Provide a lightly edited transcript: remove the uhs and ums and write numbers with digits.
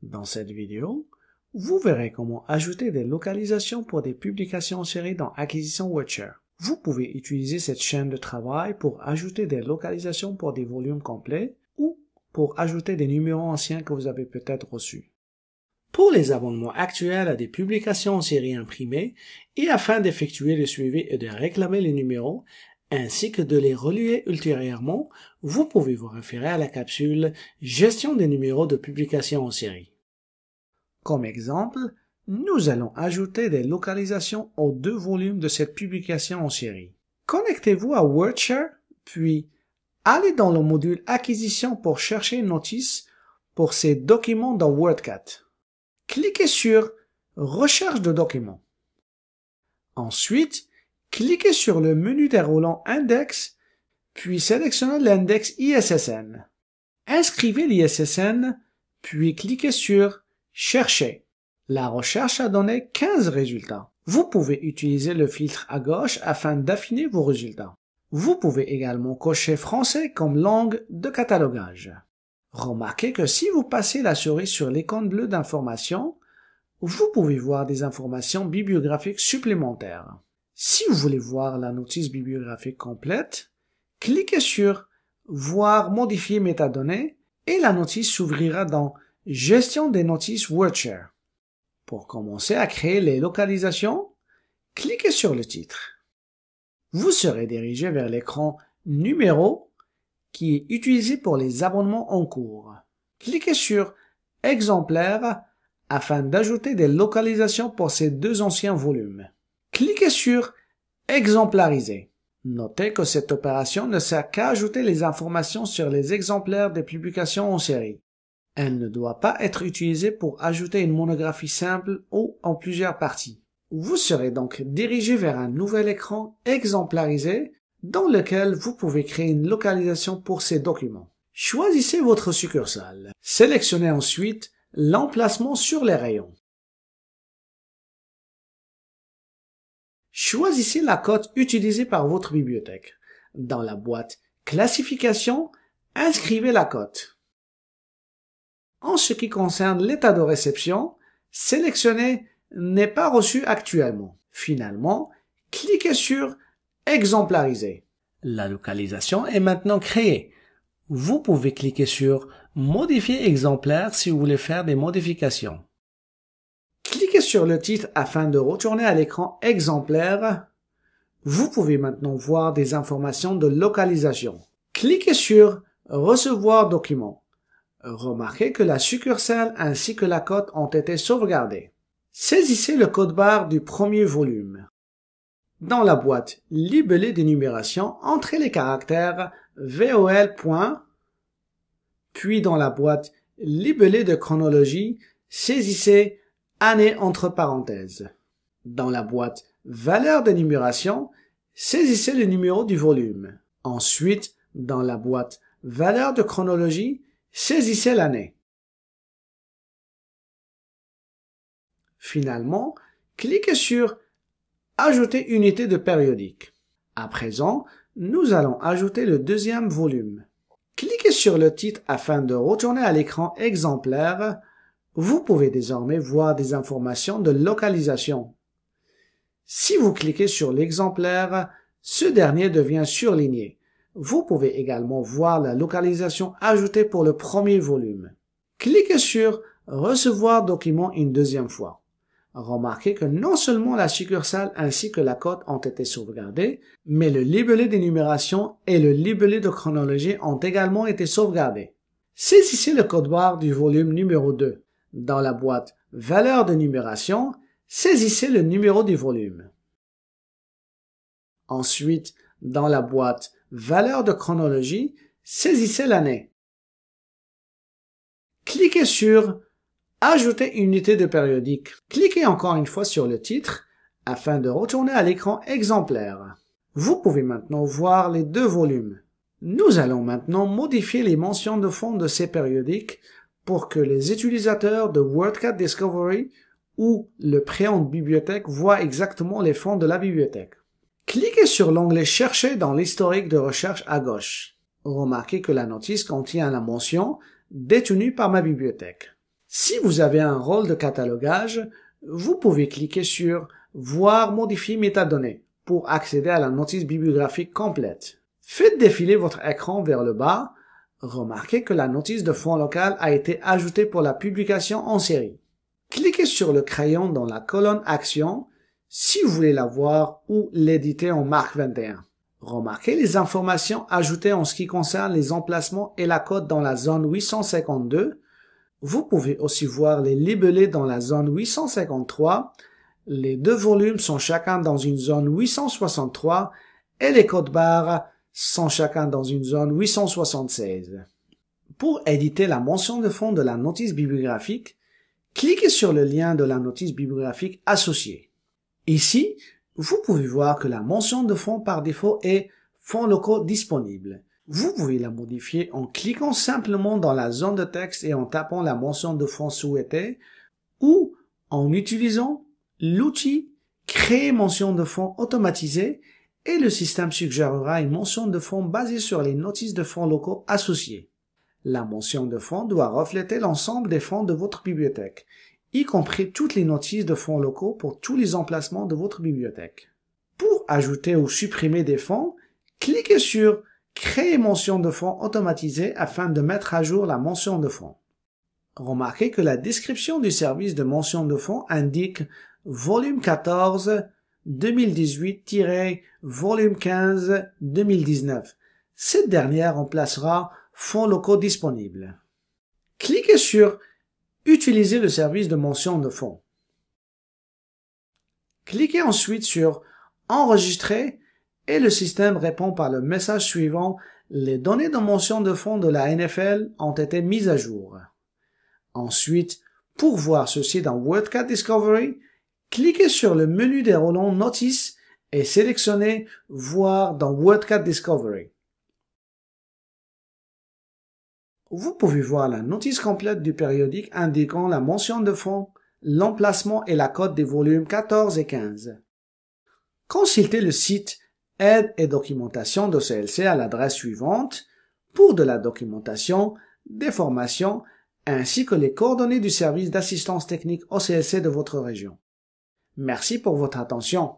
Dans cette vidéo, vous verrez comment ajouter des localisations pour des publications en série dans Acquisition WordShare. Vous pouvez utiliser cette chaîne de travail pour ajouter des localisations pour des volumes complets ou pour ajouter des numéros anciens que vous avez peut-être reçus. Pour les abonnements actuels à des publications en série imprimées et afin d'effectuer le suivi et de réclamer les numéros, ainsi que de les relier ultérieurement, vous pouvez vous référer à la capsule « Gestion des numéros de publication en série ». Comme exemple, nous allons ajouter des localisations aux deux volumes de cette publication en série. Connectez-vous à WordShare, puis allez dans le module Acquisition pour chercher une notice pour ces documents dans WordCat. Cliquez sur Recherche de documents. Ensuite, cliquez sur le menu déroulant Index, puis sélectionnez l'index ISSN. Inscrivez l'ISSN, puis cliquez sur Chercher. La recherche a donné 15 résultats. Vous pouvez utiliser le filtre à gauche afin d'affiner vos résultats. Vous pouvez également cocher Français comme langue de catalogage. Remarquez que si vous passez la souris sur l'icône bleue d'information, vous pouvez voir des informations bibliographiques supplémentaires. Si vous voulez voir la notice bibliographique complète, cliquez sur Voir modifier métadonnées et la notice s'ouvrira dans Gestion des notices WordShare. Pour commencer à créer les localisations, cliquez sur le titre. Vous serez dirigé vers l'écran Numéros qui est utilisé pour les abonnements en cours. Cliquez sur Exemplaires afin d'ajouter des localisations pour ces deux anciens volumes. Cliquez sur Exemplariser. Notez que cette opération ne sert qu'à ajouter les informations sur les exemplaires des publications en série. Elle ne doit pas être utilisée pour ajouter une monographie simple ou en plusieurs parties. Vous serez donc dirigé vers un nouvel écran exemplarisé dans lequel vous pouvez créer une localisation pour ces documents. Choisissez votre succursale. Sélectionnez ensuite l'emplacement sur les rayons. Choisissez la cote utilisée par votre bibliothèque. Dans la boîte Classification, inscrivez la cote. En ce qui concerne l'état de réception, sélectionnez « N'est pas reçu actuellement ». Finalement, cliquez sur « Exemplariser ». La localisation est maintenant créée. Vous pouvez cliquer sur « Modifier exemplaire » si vous voulez faire des modifications. Cliquez sur le titre afin de retourner à l'écran « Exemplaire ». Vous pouvez maintenant voir des informations de localisation. Cliquez sur « Recevoir document ». Remarquez que la succursale ainsi que la cote ont été sauvegardées. Saisissez le code-barre du premier volume. Dans la boîte Libellé d'énumération, entrez les caractères VOL. Puis dans la boîte Libellé de chronologie, saisissez année entre parenthèses. Dans la boîte Valeur d'énumération, saisissez le numéro du volume. Ensuite, dans la boîte Valeur de chronologie, saisissez l'année. Finalement, cliquez sur Ajouter unité de périodique. À présent, nous allons ajouter le deuxième volume. Cliquez sur le titre afin de retourner à l'écran Exemplaire. Vous pouvez désormais voir des informations de localisation. Si vous cliquez sur l'exemplaire, ce dernier devient surligné. Vous pouvez également voir la localisation ajoutée pour le premier volume. Cliquez sur « Recevoir document » une deuxième fois. Remarquez que non seulement la succursale ainsi que la cote ont été sauvegardées, mais le libellé d'énumération et le libellé de chronologie ont également été sauvegardés. Saisissez le code-barre du volume numéro 2. Dans la boîte « Valeur de numération », saisissez le numéro du volume. Ensuite, dans la boîte Valeur de chronologie, saisissez l'année. Cliquez sur Ajouter unité de périodique. Cliquez encore une fois sur le titre afin de retourner à l'écran Exemplaire. Vous pouvez maintenant voir les deux volumes. Nous allons maintenant modifier les mentions de fond de ces périodiques pour que les utilisateurs de WordCat Discovery ou le préambule bibliothèque voient exactement les fonds de la bibliothèque. Cliquez sur l'onglet Chercher dans l'historique de recherche à gauche. Remarquez que la notice contient la mention « Détenue par ma bibliothèque ». Si vous avez un rôle de catalogage, vous pouvez cliquer sur « Voir modifier métadonnées » pour accéder à la notice bibliographique complète. Faites défiler votre écran vers le bas. Remarquez que la notice de fond local a été ajoutée pour la publication en série. Cliquez sur le crayon dans la colonne Action si vous voulez la voir ou l'éditer en Mark 21. Remarquez les informations ajoutées en ce qui concerne les emplacements et la cote dans la zone 852. Vous pouvez aussi voir les libellés dans la zone 853. Les deux volumes sont chacun dans une zone 863 et les codes barres sont chacun dans une zone 876. Pour éditer la mention de fond de la notice bibliographique, cliquez sur le lien de la notice bibliographique associée. Ici, vous pouvez voir que la mention de fond par défaut est « Fonds locaux disponibles ». Vous pouvez la modifier en cliquant simplement dans la zone de texte et en tapant la mention de fond souhaitée ou en utilisant l'outil « Créer mention de fond automatisée » et le système suggérera une mention de fond basée sur les notices de fonds locaux associées. La mention de fond doit refléter l'ensemble des fonds de votre bibliothèque, y compris toutes les notices de fonds locaux pour tous les emplacements de votre bibliothèque. Pour ajouter ou supprimer des fonds, cliquez sur « Créer mention de fond automatisée » afin de mettre à jour la mention de fond. Remarquez que la description du service de mention de fond indique « Volume 14 2018-Volume 15 2019 ». Cette dernière remplacera « Fonds locaux disponibles ». Cliquez sur « Utiliser le service de mention de fond ». Cliquez ensuite sur « Enregistrer » et le système répond par le message suivant « Les données de mention de fond de la NFL ont été mises à jour ». Ensuite, pour voir ceci dans WordCat Discovery, cliquez sur le menu déroulant Notice et sélectionnez « Voir dans WordCat Discovery ». Vous pouvez voir la notice complète du périodique indiquant la mention de fond, l'emplacement et la cote des volumes 14 et 15. Consultez le site Aide et documentation d'OCLC à l'adresse suivante pour de la documentation, des formations, ainsi que les coordonnées du service d'assistance technique OCLC de votre région. Merci pour votre attention.